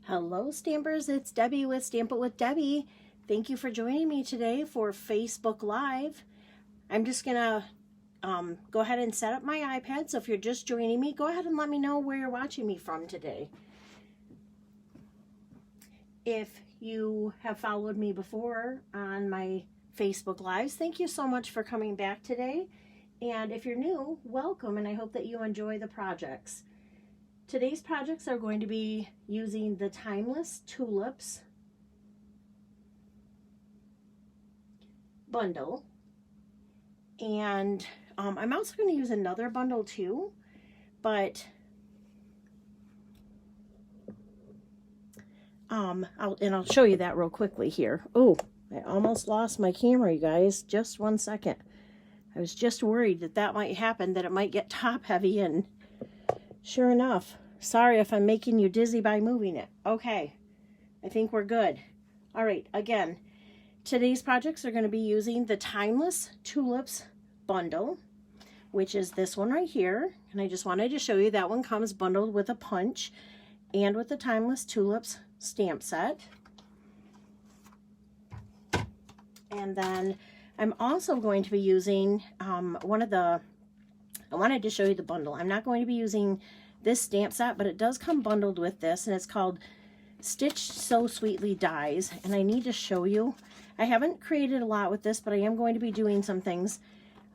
Hello Stampers, it's Debbie with Stamp It with Debbie. Thank you for joining me today for Facebook Live. I'm just gonna go ahead and set up my iPad, so if you're just joining me, go ahead and let me know where you're watching me from today. If you have followed me before on my Facebook Lives, thank you so much for coming back today. And if you're new, welcome, and I hope that you enjoy the projects. Today's projects are going to be using the Timeless Tulips bundle, and I'm also going to use another bundle too, but I'll show you that real quickly here. Oh, I almost lost my camera, you guys. Just one second. I was just worried that that might happen, that it might get top heavy, and sure enough. Sorry if I'm making you dizzy by moving it. Okay, I think we're good. All right, again, today's projects are going to be using the Timeless Tulips bundle, which is this one right here. And I just wanted to show you that one comes bundled with a punch and with the Timeless Tulips stamp set. And then I'm also going to be using I wanted to show you the bundle. I'm not going to be using this stamp set, but it does come bundled with this, and it's called Stitched So Sweetly Dies, and I need to show you. I haven't created a lot with this, but I am going to be doing some things.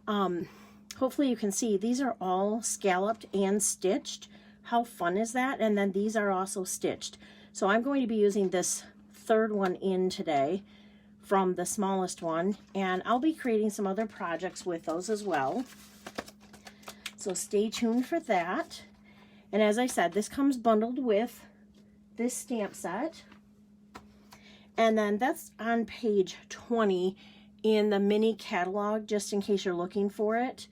Hopefully you can see these are all scalloped and stitched. How fun is that? And then these are also stitched. So I'm going to be using this third one in today from the smallest one, and I'll be creating some other projects with those as well. So stay tuned for that. And as I said, this comes bundled with this stamp set. And then that's on page 20 in the mini catalog, just in case you're looking for it.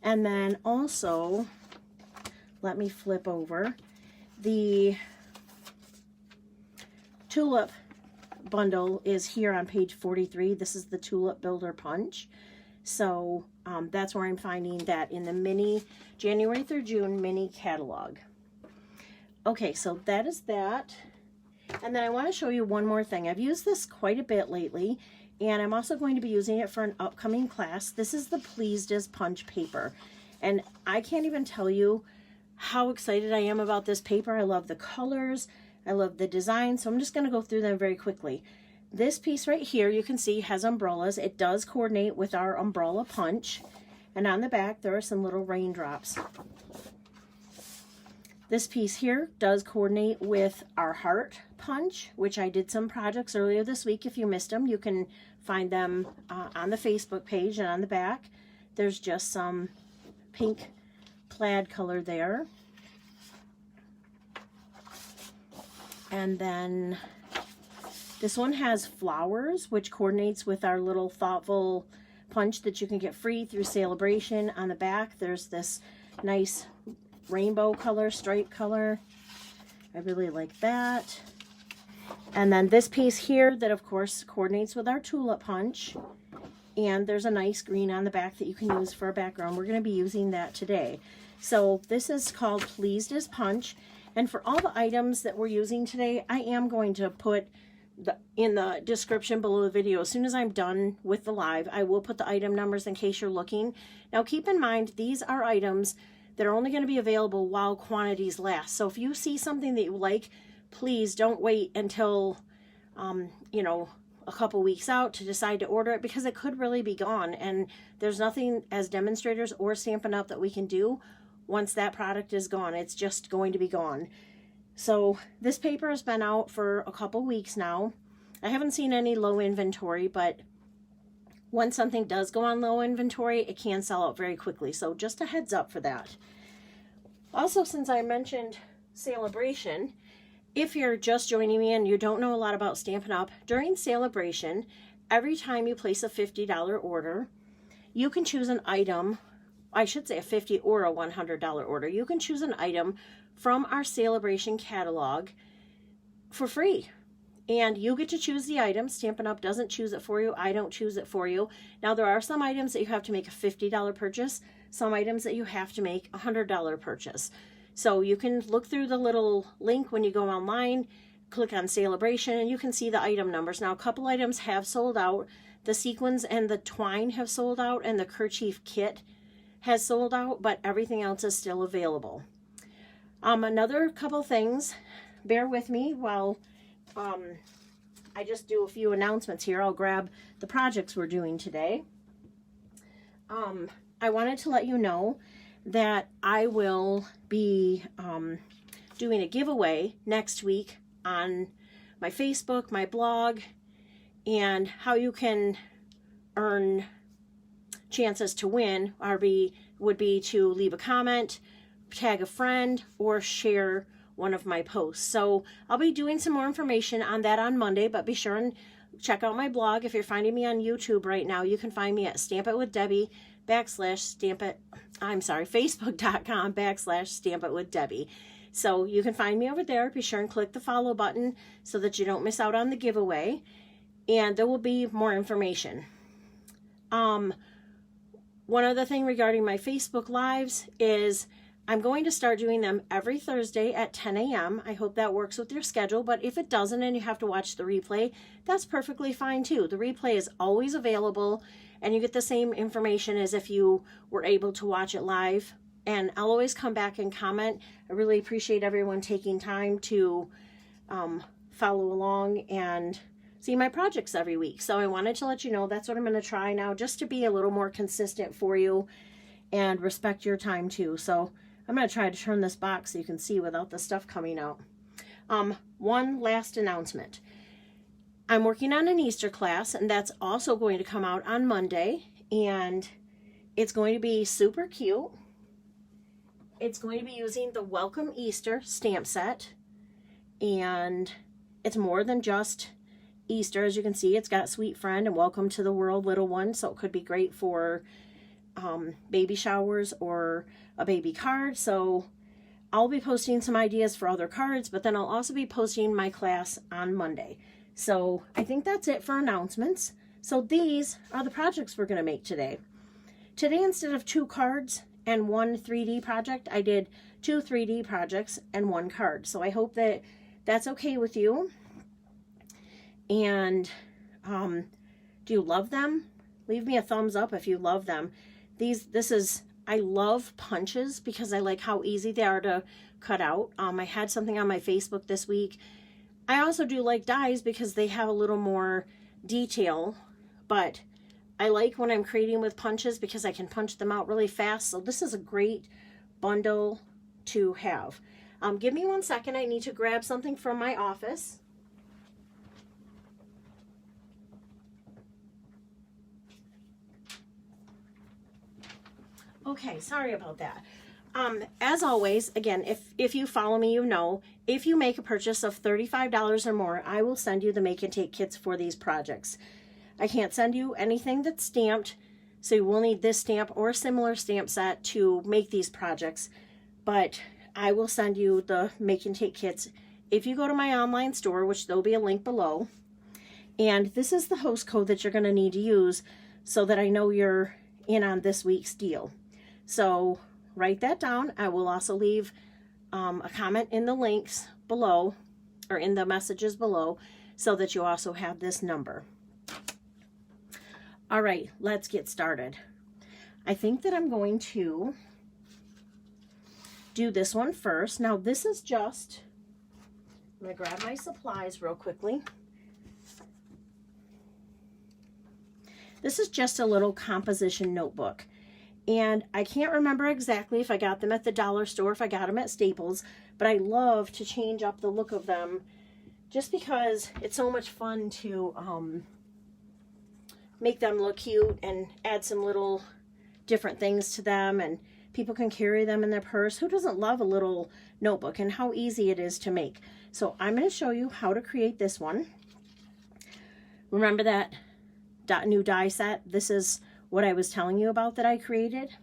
And then also, let me flip over. The tulip bundle is here on page 43. This is the Tulip Builder Punch. So that's where I'm finding that in the mini January through June mini catalog. Okay, so that is that. And then I want to show you one more thing. I've used this quite a bit lately, and I'm also going to be using it for an upcoming class. This is the Pleased As Punch paper. And I can't even tell you how excited I am about this paper. I love the colors. I love the design. So I'm just going to go through them very quickly. This piece right here, you can see, has umbrellas. It does coordinate with our umbrella punch. And on the back, there are some little raindrops. This piece here does coordinate with our heart punch, which I did some projects earlier this week. If you missed them, you can find them on the Facebook page, and on the back, there's just some pink plaid color there. And then this one has flowers, which coordinates with our little thoughtful punch that you can get free through Celebration. On the back, there's this nice rainbow color, stripe color. I really like that. And then this piece here that of course coordinates with our tulip punch. And there's a nice green on the back that you can use for a background. We're going to be using that today. So this is called Pleased As Punch. And for all the items that we're using today, I am going to put in the description below the video. As soon as I'm done with the live, I will put the item numbers in case you're looking. Now keep in mind, these are items that are only going to be available while quantities last. So if you see something that you like, please don't wait until, you know, a couple weeks out to decide to order it, because it could really be gone. And there's nothing as demonstrators or Stampin' Up! That we can do once that product is gone. It's just going to be gone. So this paper has been out for a couple weeks now. I haven't seen any low inventory, but when something does go on low inventory, it can sell out very quickly. So just a heads up for that. Also, since I mentioned Celebration, if you're just joining me and you don't know a lot about Stampin' Up, during Celebration, every time you place a $50 order, you can choose an item. I should say a $50 or a $100 order. You can choose an item from our Celebration catalog for free. And you get to choose the item. Stampin' Up! Doesn't choose it for you. I don't choose it for you. Now, there are some items that you have to make a $50 purchase. Some items that you have to make a $100 purchase. So you can look through the little link when you go online. click on Celebration and you can see the item numbers. Now, a couple items have sold out. The sequins and the twine have sold out, and the kerchief kit has sold out, but everything else is still available. Another couple things, bear with me while I just do a few announcements here. I'll grab the projects we're doing today. I wanted to let you know that I will be doing a giveaway next week on my Facebook, my blog, and how you can earn chances to win would be to leave a comment, tag a friend, or share one of my posts. So I'll be doing some more information on that on Monday, but be sure and check out my blog. If you're finding me on YouTube right now, you can find me at Facebook.com/stampitwithdebbie. So you can find me over there. Be sure and click the follow button so that you don't miss out on the giveaway. And there will be more information. One other thing regarding my Facebook Lives is I'm going to start doing them every Thursday at 10 a.m. I hope that works with your schedule, but if it doesn't and you have to watch the replay, that's perfectly fine too. The replay is always available, and you get the same information as if you were able to watch it live. And I'll always come back and comment. I really appreciate everyone taking time to follow along and see my projects every week. So I wanted to let you know that's what I'm going to try now, just to be a little more consistent for you and respect your time too. So I'm going to try to turn this box so you can see without the stuff coming out. One last announcement. I'm working on an Easter class, and that's also going to come out on Monday, and it's going to be super cute. It's going to be using the Welcome Easter stamp set, and it's more than just Easter. As you can see, it's got Sweet Friend and Welcome to the World Little One, so it could be great for baby showers or a baby card. So I'll be posting some ideas for other cards, but then I'll also be posting my class on Monday. So I think that's it for announcements. So these are the projects we're going to make today. Today, instead of 2 cards and 1 3D project, I did 2 3D projects and 1 card. So I hope that that's okay with you. And do you love them? Leave me a thumbs up if you love them. I love punches because I like how easy they are to cut out. I had something on my Facebook this week. I also do like dies because they have a little more detail, but I like when I'm creating with punches because I can punch them out really fast. So this is a great bundle to have. Give me 1 second. I need to grab something from my office. Okay, sorry about that. As always, again, if you follow me, you know, if you make a purchase of $35 or more, I will send you the make and take kits for these projects. I can't send you anything that's stamped, so you will need this stamp or a similar stamp set to make these projects, but I will send you the make and take kits if you go to my online store, which there'll be a link below. And this is the host code that you're going to need to use so that I know you're in on this week's deal. So write that down. I will also leave a comment in the links below, or in the messages below, so that you also have this number. All right, let's get started. I think that I'm going to do this one first. Now this is just, I'm going to grab my supplies real quickly. This is just a little composition notebook. And I can't remember exactly if I got them at the dollar store, if I got them at Staples, but I love to change up the look of them just because it's so much fun to make them look cute and add some little different things to them, and people can carry them in their purse. Who doesn't love a little notebook and how easy it is to make? So I'm going to show you how to create this one. Remember that new die set? This is what I was telling you about that I created.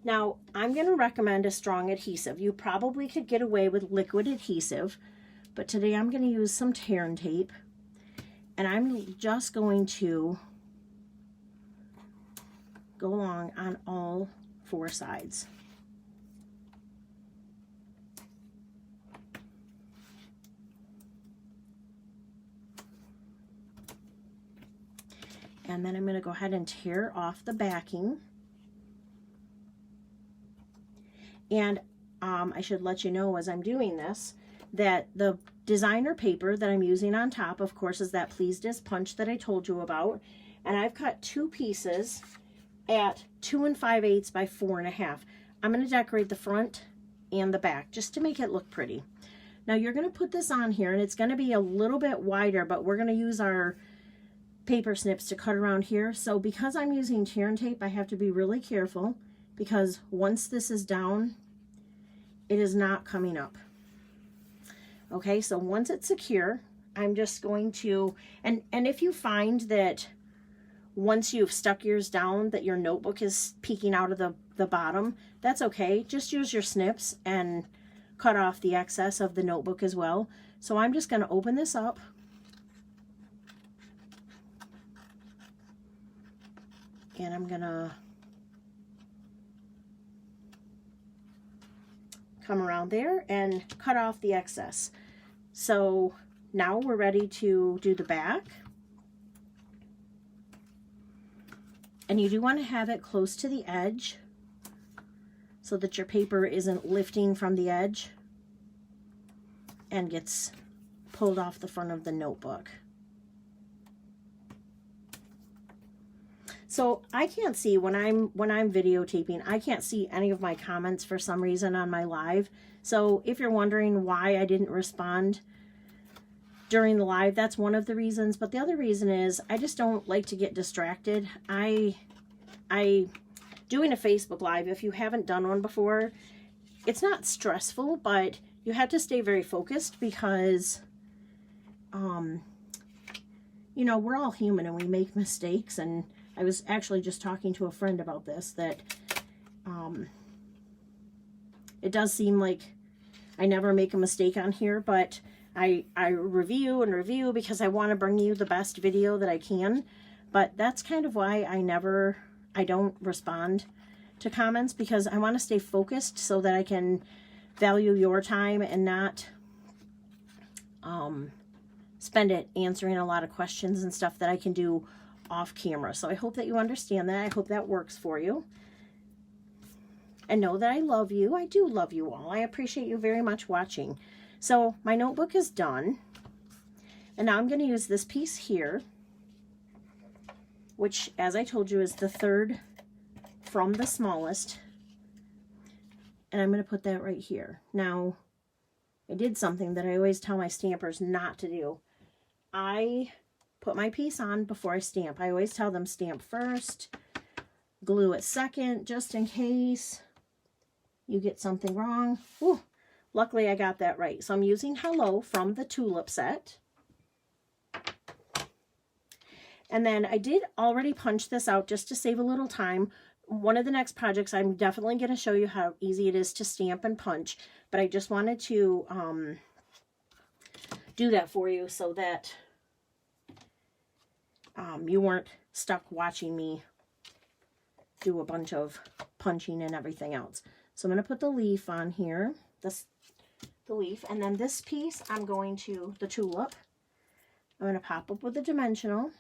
Now, I'm going to recommend a strong adhesive. You probably could get away with liquid adhesive, but today I'm going to use some tear and tape, and I'm just going to go along on all 4 sides. And then I'm going to go ahead and tear off the backing. And I should let you know as I'm doing this that the designer paper that I'm using on top, of course, is that Please Disc punch that I told you about. And I've cut 2 pieces at 2 5/8 by 4 1/2. I'm going to decorate the front and the back just to make it look pretty. Now you're going to put this on here, and it's going to be a little bit wider, but we're going to use our paper snips to cut around here. So because I'm using tear and tape, I have to be really careful, because once this is down, it is not coming up. Okay, so once it's secure, I'm just going to, and if you find that once you've stuck yours down that your notebook is peeking out of the bottom, that's okay. Just use your snips and cut off the excess of the notebook as well. So I'm just going to open this up. And I'm going to come around there and cut off the excess. So now we're ready to do the back. And you do want to have it close to the edge so that your paper isn't lifting from the edge and gets pulled off the front of the notebook. So I can't see when I'm videotaping, I can't see any of my comments for some reason on my live. So if you're wondering why I didn't respond during the live, that's one of the reasons. But the other reason is I just don't like to get distracted. I doing a Facebook live, if you haven't done one before, it's not stressful, but you have to stay very focused because you know, we're all human and we make mistakes. And I was actually just talking to a friend about this, that it does seem like I never make a mistake on here, but I review and review because I want to bring you the best video that I can. But that's kind of why I don't respond to comments, because I want to stay focused so that I can value your time and not spend it answering a lot of questions and stuff that I can do off camera. So I hope that you understand that. I hope that works for you. And know that I love you. I do love you all. I appreciate you very much watching. So my notebook is done. And now I'm going to use this piece here, which, as I told you, is the 3rd from the smallest. And I'm going to put that right here. Now, I did something that I always tell my stampers not to do. I put my piece on before I stamp. I always tell them stamp first, glue it second, just in case you get something wrong. Ooh, luckily I got that right. So I'm using Hello from the Tulip set. And then I did already punch this out just to save a little time. One of the next projects, I'm definitely going to show you how easy it is to stamp and punch. But I just wanted to do that for you so that you weren't stuck watching me do a bunch of punching and everything else. So I'm going to put the leaf on here, the leaf, and then this piece I'm going to, the tulip, I'm going to pop up with a dimensional.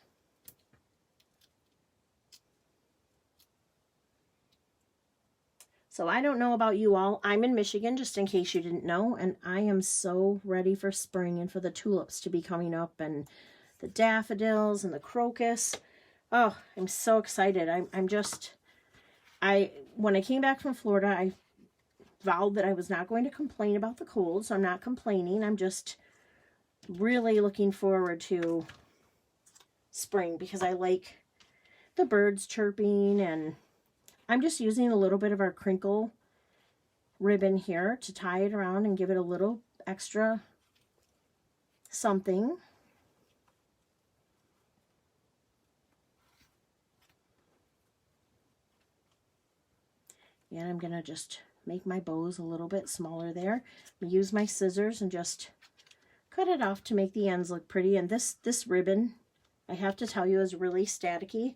So I don't know about you all. I'm in Michigan, just in case you didn't know, and I am so ready for spring and for the tulips to be coming up, and the daffodils and the crocus. Oh, I'm so excited. When I came back from Florida, I vowed that I was not going to complain about the cold, so I'm not complaining. I'm just really looking forward to spring because I like the birds chirping, and I'm just using a little bit of our crinkle ribbon here to tie it around and give it a little extra something. And I'm going to just make my bows a little bit smaller there. Use my scissors and just cut it off to make the ends look pretty. And this ribbon, I have to tell you, is really staticky.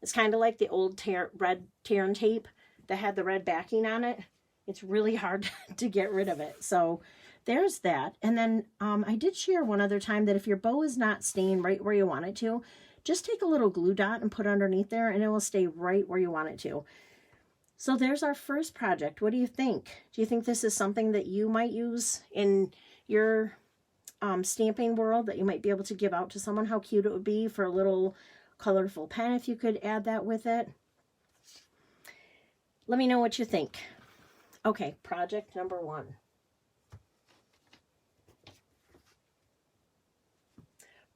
It's kind of like the old red tear and tape that had the red backing on it. It's really hard to get rid of it. So there's that. And then I did share one other time that if your bow is not staying right where you want it to, just take a little glue dot and put underneath there, and it will stay right where you want it to. So there's our first project. What do you think? Do you think this is something that you might use in your stamping world, that you might be able to give out to someone? How cute it would be for a little colorful pen if you could add that with it. Let me know what you think. Okay, project number 1.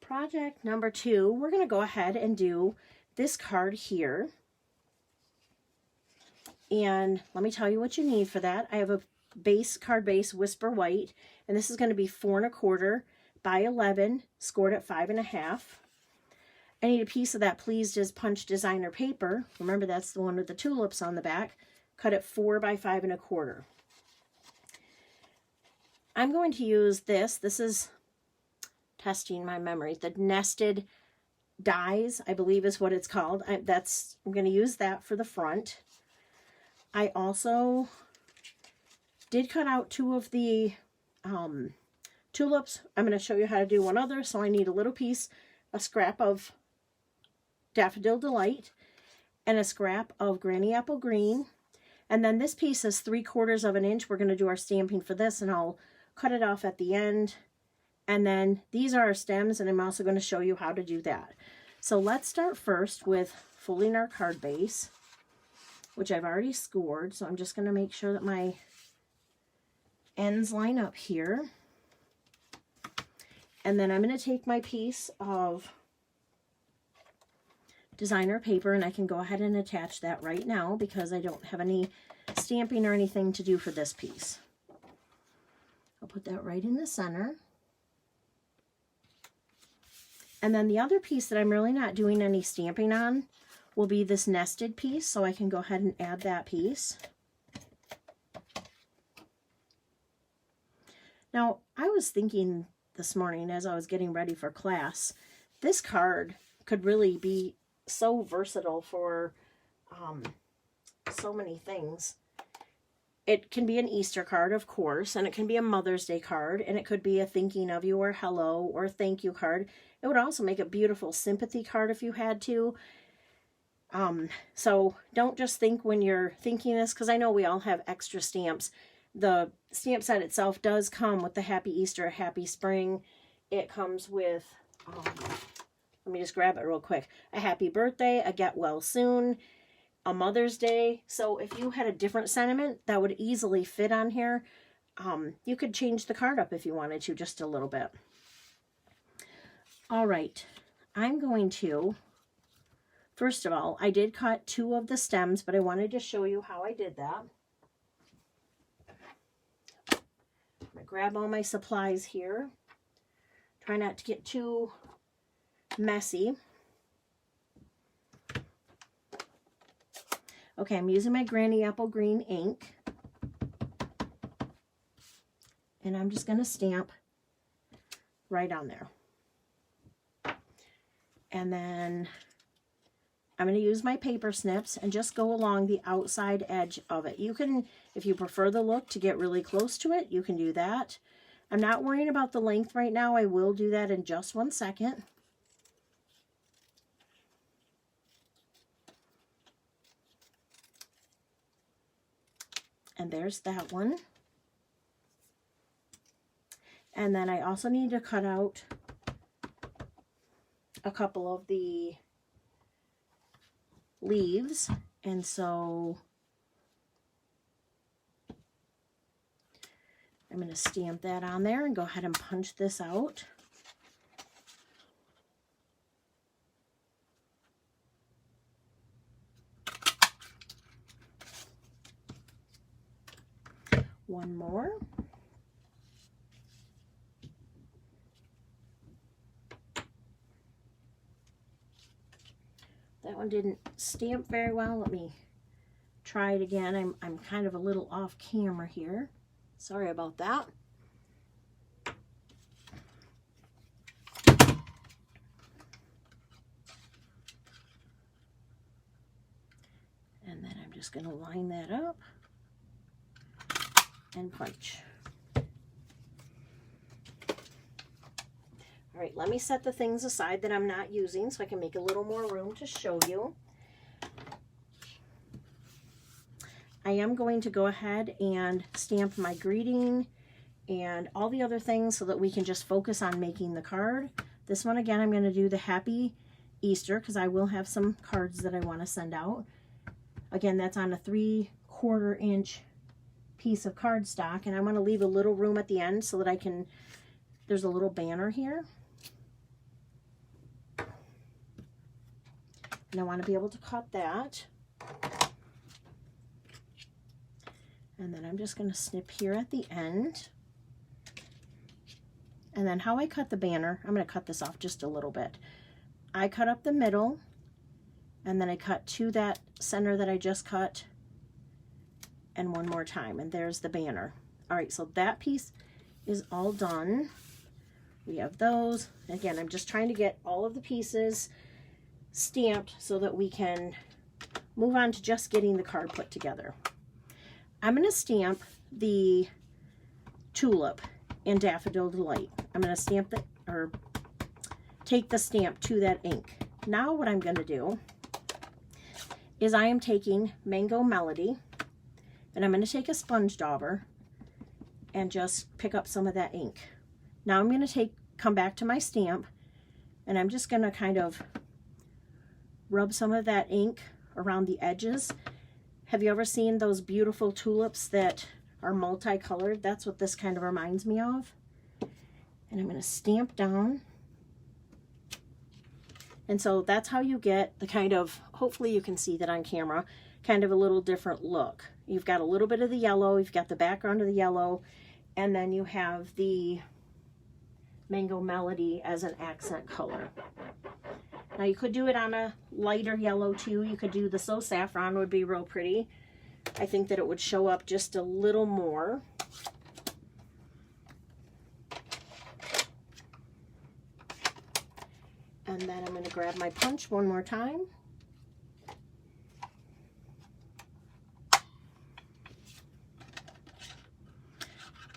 Project number 2, we're going to go ahead and do this card here. And let me tell you what you need for that. I have a base card base Whisper White, and this is going to be 4 1/4 by 11, scored at 5 1/2. I need a piece of that Pleased as Punch designer paper. Remember, that's the one with the tulips on the back. Cut it 4 by 5 1/4. I'm going to use this. This is, testing my memory, the nested dies, I believe is what it's called. I'm going to use that for the front. I also did cut out 2 of the tulips. I'm going to show you how to do one other. So I need a little piece, a scrap of Daffodil Delight, and a scrap of Granny Apple Green. And then this piece is 3/4 of an inch. We're going to do our stamping for this, and I'll cut it off at the end. And then these are our stems, and I'm also going to show you how to do that. So let's start first with folding our card base, which I've already scored. So I'm just going to make sure that my ends line up here. And then I'm going to take my piece of designer paper, and I can go ahead and attach that right now because I don't have any stamping or anything to do for this piece. I'll put that right in the center. And then the other piece that I'm really not doing any stamping on will be this nested piece, so I can go ahead and add that piece. Now, I was thinking this morning as I was getting ready for class, this card could really be so versatile for so many things. It can be an Easter card, of course, and it can be a Mother's Day card, and it could be a thinking of you or hello or thank you card. It would also make a beautiful sympathy card if you had to. So don't just think when you're thinking this, because I know we all have extra stamps. The stamp set itself does come with the Happy Easter, Happy Spring. It comes with, let me just grab it real quick, a Happy Birthday, a Get Well Soon, a Mother's Day. So if you had a different sentiment that would easily fit on here, you could change the card up if you wanted to, just a little bit. All right, I'm going to, first of all, I did cut 2 of the stems, but I wanted to show you how I did that. I'm going to grab all my supplies here. Try not to get too messy. Okay, I'm using my Granny Apple Green ink. And I'm just going to stamp right on there. And then I'm going to use my paper snips and just go along the outside edge of it. You can, if you prefer the look to get really close to it, you can do that. I'm not worrying about the length right now. I will do that in just 1 second. And there's that one. And then I also need to cut out a couple of the leaves. And so I'm going to stamp that on there and go ahead and punch this out. One more. That one didn't stamp very well. Let me try it again. I'm kind of a little off camera here. Sorry about that. And then I'm just going to line that up and punch. All right, let me set the things aside that I'm not using so I can make a little more room to show you. I am going to go ahead and stamp my greeting and all the other things so that we can just focus on making the card. This one, again, I'm going to do the Happy Easter because I will have some cards that I want to send out. Again, that's on a 3/4 inch piece of cardstock, and I want to leave a little room at the end so that I can, there's a little banner here. And I want to be able to cut that. And then I'm just going to snip here at the end. And then how I cut the banner, I'm going to cut this off just a little bit. I cut up the middle, and then I cut to that center that I just cut, and one more time, and there's the banner. All right, so that piece is all done. We have those. Again, I'm just trying to get all of the pieces stamped so that we can move on to just getting the card put together. I'm going to stamp the tulip in Daffodil Delight. I'm going to stamp the, or take the stamp to that ink. Now what I'm going to do is I am taking Mango Melody, and I'm going to take a sponge dauber and just pick up some of that ink. Now I'm going to come back to my stamp, and I'm just going to kind of rub some of that ink around the edges. Have you ever seen those beautiful tulips that are multicolored? That's what this kind of reminds me of. And I'm going to stamp down. And so that's how you get the kind of, hopefully you can see that on camera, kind of a little different look. You've got a little bit of the yellow, you've got the background of the yellow, and then you have the Mango Melody as an accent color. Now you could do it on a lighter yellow too. You could do the So Saffron, would be real pretty. I think that it would show up just a little more. And then I'm going to grab my punch one more time.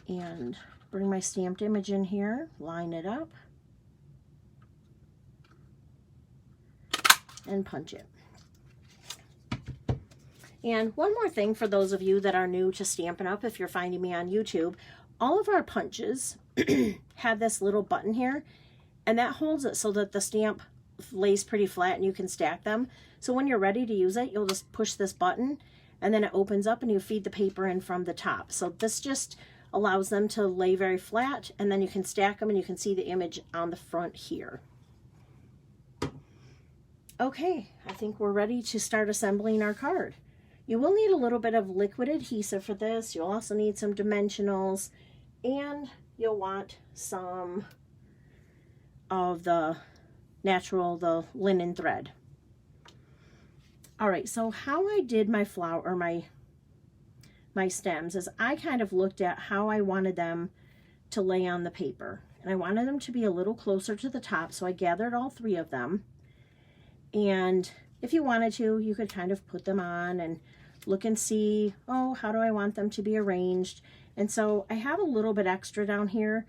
And bring my stamped image in here, line it up, and punch it. And one more thing for those of you that are new to Stampin' Up, if you're finding me on YouTube, all of our punches have this little button here, and that holds it so that the stamp lays pretty flat and you can stack them. So when you're ready to use it, you'll just push this button, and then it opens up and you feed the paper in from the top. So this just allows them to lay very flat, and then you can stack them and you can see the image on the front here. Okay, I think we're ready to start assembling our card. You will need a little bit of liquid adhesive for this. You'll also need some dimensionals, and you'll want some of the the linen thread. All right, so how I did my flower, or my stems, is I kind of looked at how I wanted them to lay on the paper, and I wanted them to be a little closer to the top, so I gathered all 3 of them. And if you wanted to, you could kind of put them on and look and see, oh, how do I want them to be arranged? And so I have a little bit extra down here.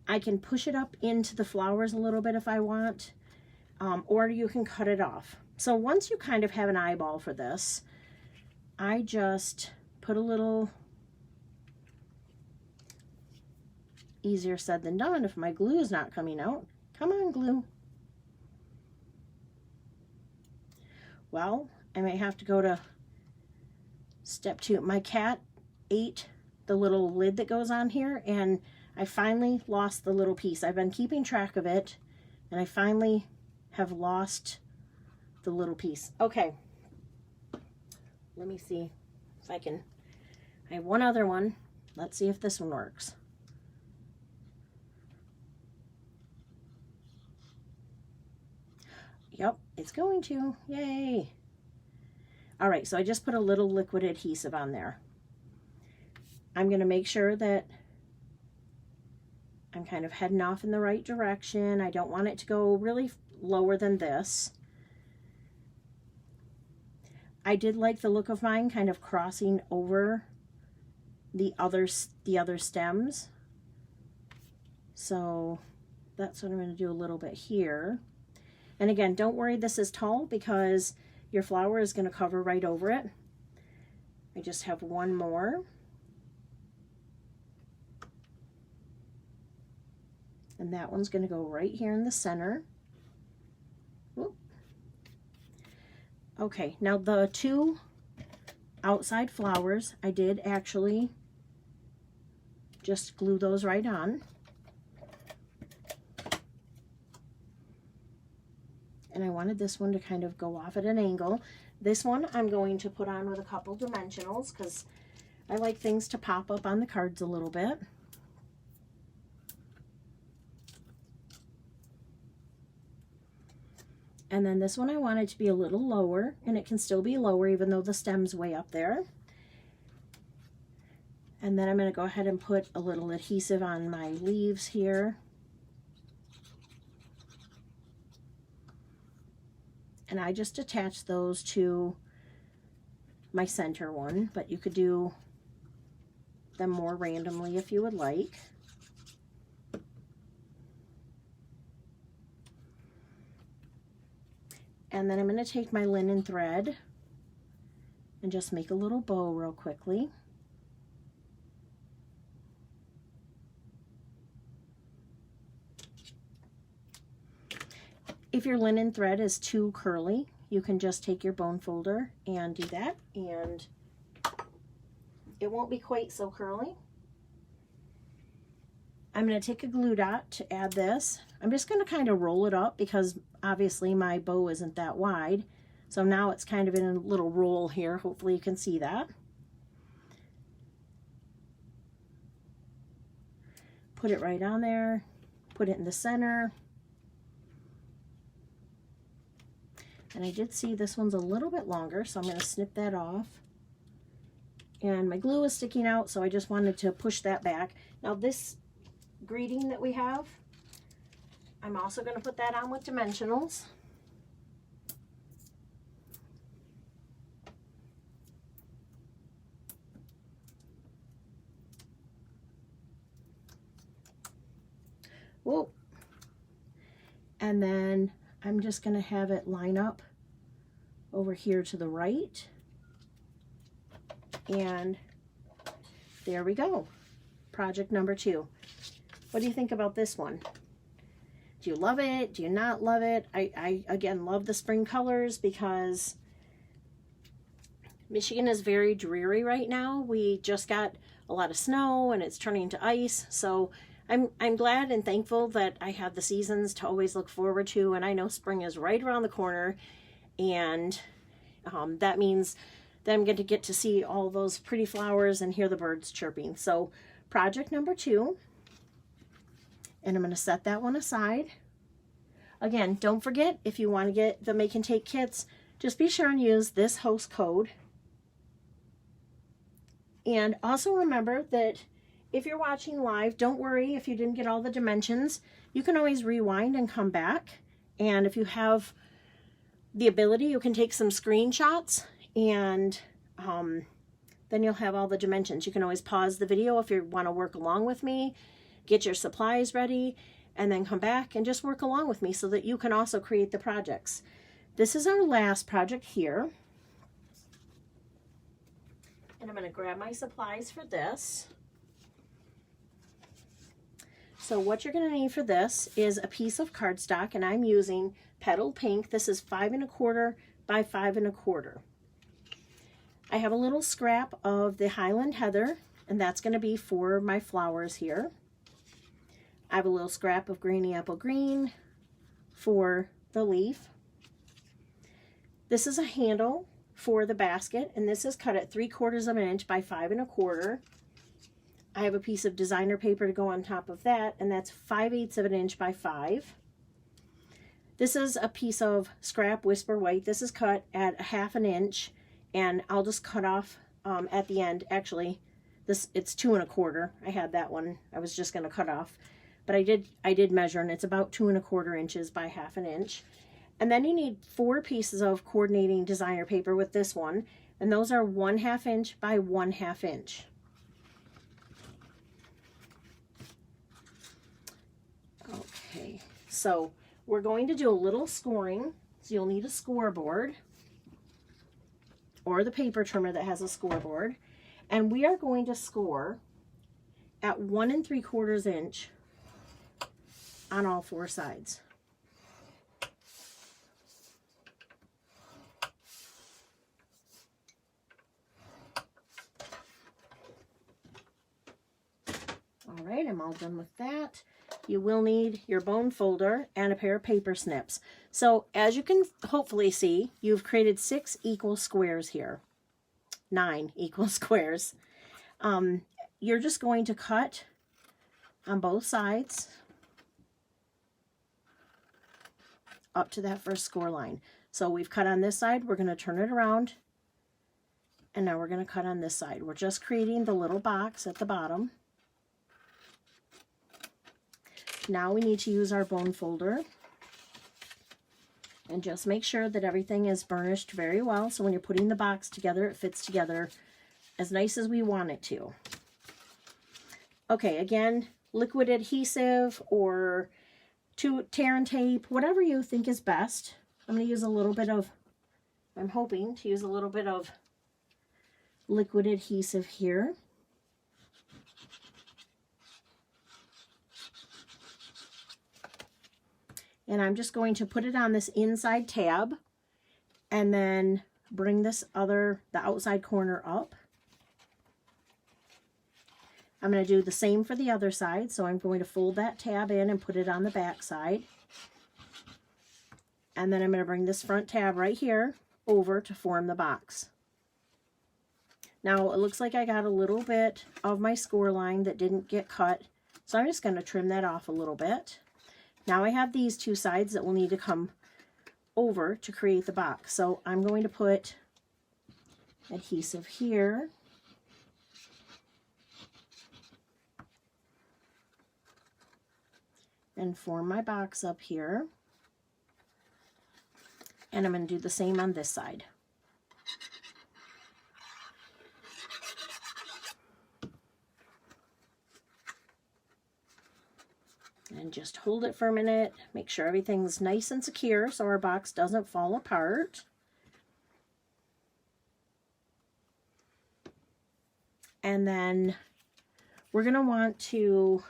I can push it up into the flowers a little bit if I want, or you can cut it off. So once you kind of have an eyeball for this, I just put a little, easier said than done if my glue is not coming out. Come on, glue. Well, I might have to go to step 2. My cat ate the little lid that goes on here, and I finally lost the little piece. I've been keeping track of it, and I finally have lost the little piece. Okay, let me see if I can. I have one other one. Let's see if this one works. Yep, it's going to. Yay. All right, so I just put a little liquid adhesive on there. I'm going to make sure that I'm kind of heading off in the right direction. I don't want it to go really lower than this. I did like the look of mine kind of crossing over the other stems. So that's what I'm going to do a little bit here. And again, don't worry this is tall because your flower is going to cover right over it. I just have one more. And that one's going to go right here in the center. Whoop. Okay, now the two outside flowers, I did actually just glue those right on. And I wanted this one to kind of go off at an angle. This one I'm going to put on with a couple dimensionals because I like things to pop up on the cards a little bit. And then this one I want it to be a little lower, and it can still be lower even though the stem's way up there. And then I'm going to go ahead and put a little adhesive on my leaves here. And I just attach those to my center one, but you could do them more randomly if you would like. And then I'm going to take my linen thread and just make a little bow real quickly. If your linen thread is too curly, you can just take your bone folder and do that, and it won't be quite so curly. I'm going to take a glue dot to add this. I'm just going to kind of roll it up because obviously my bow isn't that wide. So now it's kind of in a little roll here. Hopefully you can see that. Put it right on there. Put it in the center. And I did see this one's a little bit longer, so I'm going to snip that off. And my glue is sticking out, so I just wanted to push that back. Now this greeting that we have, I'm also going to put that on with dimensionals. Whoa. And then I'm just going to have it line up over here to the right. And there we go. Project number 2. What do you think about this one? Do you love it? Do you not love it? I again love the spring colors because Michigan is very dreary right now. We just got a lot of snow and it's turning to ice. So I'm glad and thankful that I have the seasons to always look forward to, and I know spring is right around the corner, and that means that I'm going to get to see all those pretty flowers and hear the birds chirping. So project number 2. And I'm going to set that one aside. Again, don't forget, if you want to get the Make and Take kits, just be sure and use this host code. And also remember that if you're watching live, don't worry if you didn't get all the dimensions. You can always rewind and come back. And if you have the ability, you can take some screenshots, and then you'll have all the dimensions. You can always pause the video if you want to work along with me. Get your supplies ready, and then come back and just work along with me so that you can also create the projects. This is our last project here. And I'm going to grab my supplies for this. So what you're going to need for this is a piece of cardstock, and I'm using Petal Pink. This is 5 1/4 by 5 1/4. I have a little scrap of the Highland Heather, and that's going to be for my flowers here. I have a little scrap of Granny Apple Green for the leaf. This is a handle for the basket, and this is cut at 3/4 of an inch by 5 1/4. I have a piece of designer paper to go on top of that, and that's 5/8 of an inch by 5. This is a piece of scrap Whisper White. This is cut at 1/2 an inch, and I'll just cut off at the end. Actually, it's 2 1/4. I had that one. I was just going to cut off. But I did measure, and it's about 2 1/4 inches by 1/2 an inch. And then you need 4 pieces of coordinating designer paper with this one, and those are 1/2 inch by 1/2 inch. Okay, So we're going to do a little scoring. So you'll need a scoreboard or the paper trimmer that has a scoreboard. And we are going to score at 1 3/4 inch on all 4 sides. All right, I'm all done with that. You will need your bone folder and a pair of paper snips. So as you can hopefully see, you've created 6 equal squares here. 9 equal squares. You're just going to cut on both sides up to that first score line. So we've cut on this side, we're going to turn it around, and now we're going to cut on this side. We're just creating the little box at the bottom. Now we need to use our bone folder and just make sure that everything is burnished very well, so when you're putting the box together, it fits together as nice as we want it to. Okay, again, liquid adhesive or tear and tape, whatever you think is best. I'm going to use a little bit of, I'm hoping to use a little bit of liquid adhesive here. And I'm just going to put it on this inside tab and then bring this the outside corner up. I'm going to do the same for the other side, so I'm going to fold that tab in and put it on the back side. And then I'm going to bring this front tab right here over to form the box. Now it looks like I got a little bit of my score line that didn't get cut, so I'm just going to trim that off a little bit. Now I have these 2 sides that will need to come over to create the box. So I'm going to put adhesive here. And form my box up here. And I'm going to do the same on this side. And just hold it for a minute, make sure everything's nice and secure so our box doesn't fall apart. And then we're going to want to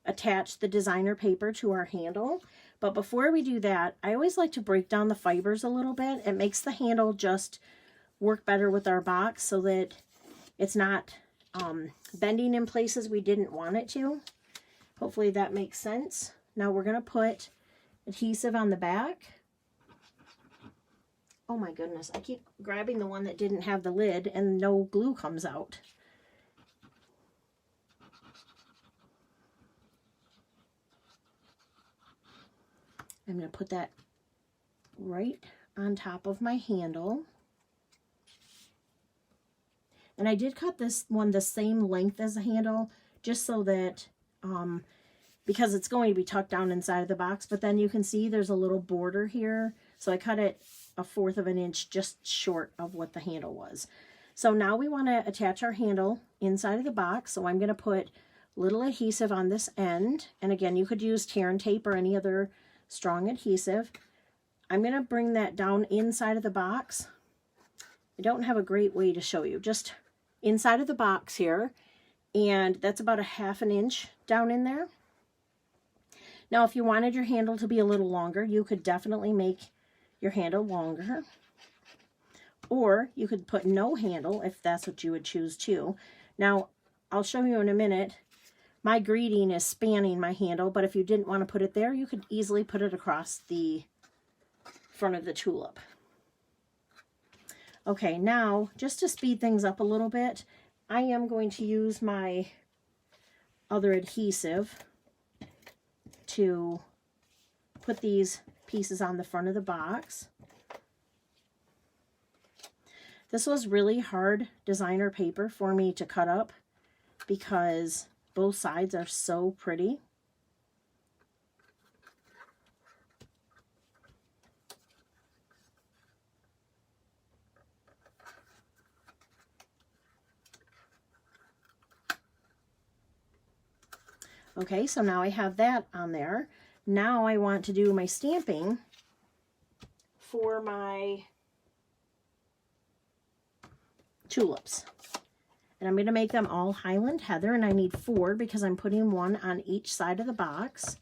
attach the designer paper to our handle. But before we do that, I always like to break down the fibers a little bit. It makes the handle just work better with our box so that it's not bending in places we didn't want it to. Hopefully that makes sense. Now we're going to put adhesive on the back. Oh my goodness, I keep grabbing the one that didn't have the lid and no glue comes out. I'm going to put that right on top of my handle. And I did cut this one the same length as the handle just so that because it's going to be tucked down inside of the box, but then you can see there's a little border here. So I cut it 1/4 of an inch just short of what the handle was. So now we want to attach our handle inside of the box. So I'm going to put little adhesive on this end. And again, you could use tear and tape or any other strong adhesive. I'm going to bring that down inside of the box. I don't have a great way to show you. Just inside of the box here. And that's about 1/2 inch down in there. Now, if you wanted your handle to be a little longer, you could definitely make your handle longer. Or you could put no handle if that's what you would choose to. Now, I'll show you in a minute. My greeting is spanning my handle, but if you didn't want to put it there, you could easily put it across the front of the tulip. Okay, now, just to speed things up a little bit, I am going to use my other adhesive to put these pieces on the front of the box. This was really hard designer paper for me to cut up because both sides are so pretty. Okay, so now I have that on there. Now I want to do my stamping for my tulips. And I'm going to make them all Highland Heather, and I need 4 because I'm putting one on each side of the box.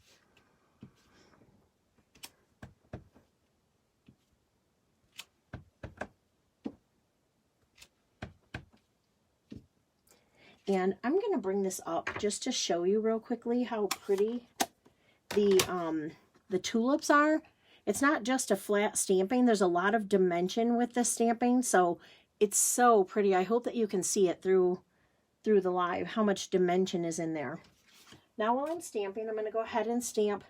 And I'm going to bring this up just to show you real quickly how pretty the tulips are. It's not just a flat stamping. There's a lot of dimension with this stamping, so it's so pretty. I hope that you can see it through the live, how much dimension is in there. Now while I'm stamping, I'm going to go ahead and stamp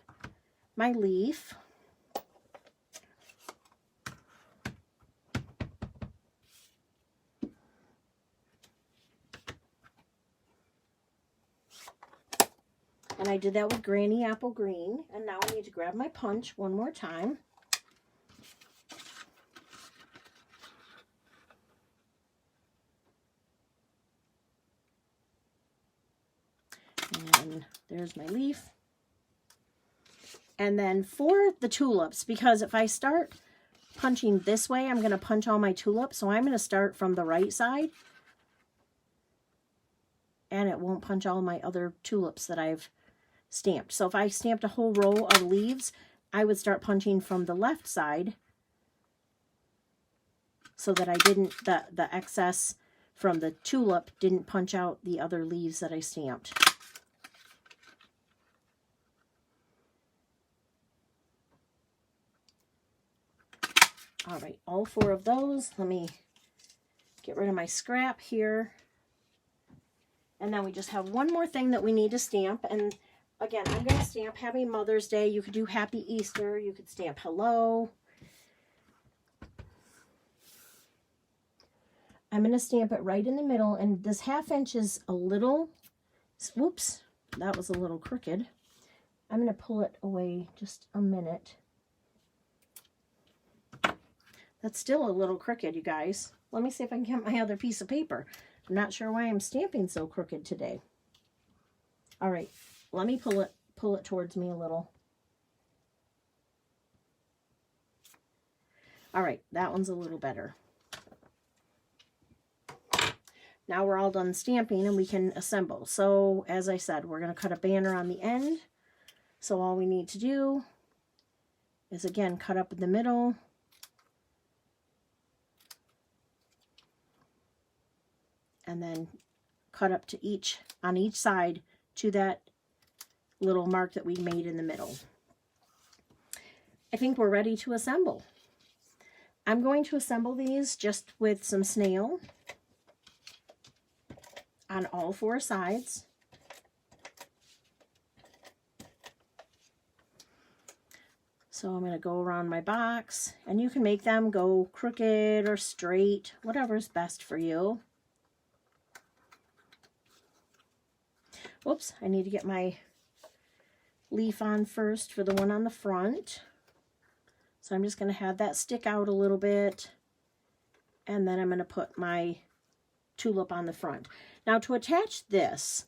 my leaf. And I did that with Granny Apple Green. And now I need to grab my punch one more time. And there's my leaf. And then for the tulips, because if I start punching this way, I'm going to punch all my tulips. So I'm going to start from the right side. And it won't punch all my other tulips that I've stamped. So if I stamped a whole row of leaves, I would start punching from the left side so that I didn't, the excess from the tulip didn't punch out the other leaves that I stamped. All right, all 4 of those. Let me get rid of my scrap here. And then we just have one more thing that we need to stamp. And again, I'm going to stamp Happy Mother's Day. You could do Happy Easter. You could stamp Hello. I'm going to stamp it right in the middle. And this 1/2 inch is a little, whoops, that was a little crooked. I'm going to pull it away just a minute. That's still a little crooked, you guys. Let me see if I can get my other piece of paper. I'm not sure why I'm stamping so crooked today. All right, let me pull it towards me a little. All right, that one's a little better. Now we're all done stamping and we can assemble. So as I said, we're going to cut a banner on the end. So all we need to do is again cut up in the middle. And then cut up to on each side to that little mark that we made in the middle. I think we're ready to assemble. I'm going to assemble these just with some snail on all 4 sides. So I'm going to go around my box, and you can make them go crooked or straight, whatever's best for you. Whoops, I need to get my leaf on first for the one on the front. So I'm just going to have that stick out a little bit. And then I'm going to put my tulip on the front. Now to attach this,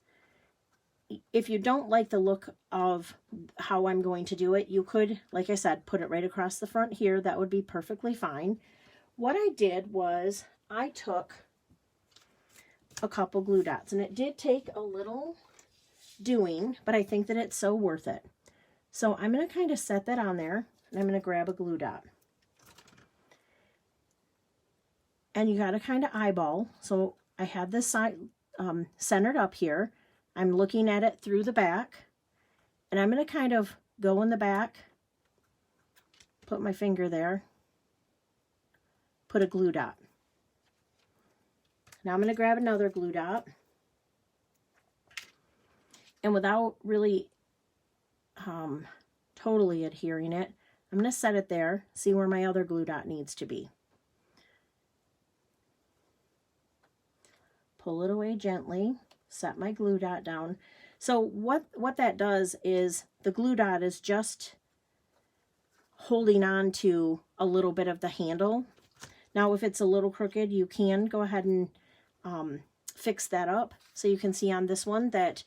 if you don't like the look of how I'm going to do it, you could, like I said, put it right across the front here. That would be perfectly fine. What I did was I took a couple glue dots, and it did take a little doing, but I think that it's so worth it. So I'm going to kind of set that on there, and I'm going to grab a glue dot. And you got to kind of eyeball. So I have this side centered up here. I'm looking at it through the back, and I'm going to kind of go in the back, put my finger there, put a glue dot. Now I'm going to grab another glue dot. And without really totally adhering it, I'm going to set it there, see where my other glue dot needs to be. Pull it away gently, set my glue dot down. So what that does is the glue dot is just holding on to a little bit of the handle. Now if it's a little crooked, you can go ahead and fix that up. So you can see on this one that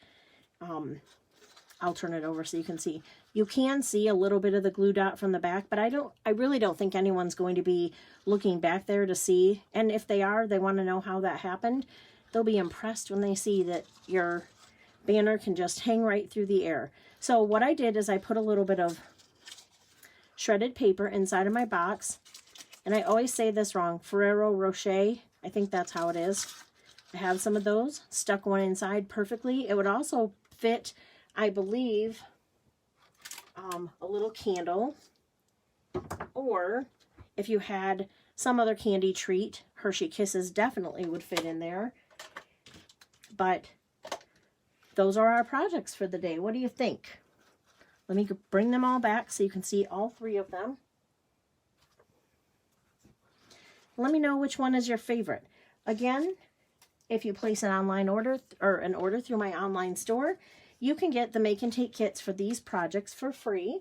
I'll turn it over so you can see. You can see a little bit of the glue dot from the back, but I really don't think anyone's going to be looking back there to see. And if they are, they want to know how that happened. They'll be impressed when they see that your banner can just hang right through the air. So what I did is I put a little bit of shredded paper inside of my box. And I always say this wrong, Ferrero Rocher, I think that's how it is. I have some of those, stuck one inside perfectly. It would also fit, I believe, a little candle, or if you had some other candy treat, Hershey Kisses definitely would fit in there. But those are our projects for the day. What do you think? Let me bring them all back so you can see all three of them. Let me know which one is your favorite. Again, if you place an online order or an order through my online store, you can get the make and take kits for these projects for free.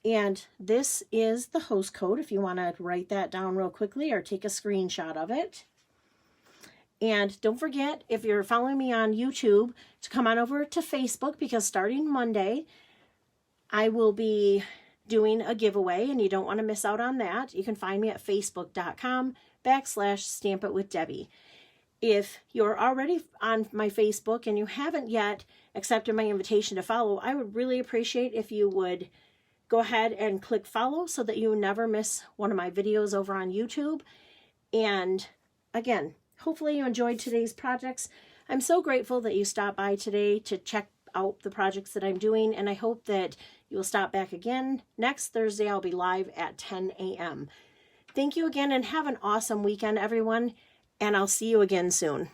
And this is the host code if you want to write that down real quickly or take a screenshot of it. And don't forget, if you're following me on YouTube, to come on over to Facebook, because starting Monday, I will be doing a giveaway and you don't want to miss out on that. You can find me at facebook.com/stampitwithdebbie. If you're already on my Facebook and you haven't yet accepted my invitation to follow, I would really appreciate if you would go ahead and click follow so that you never miss one of my videos over on YouTube. And again, hopefully you enjoyed today's projects. I'm so grateful that you stopped by today to check out the projects that I'm doing, and I hope that you'll stop back again. Next Thursday, I'll be live at 10 a.m. Thank you again, and have an awesome weekend, everyone, and I'll see you again soon.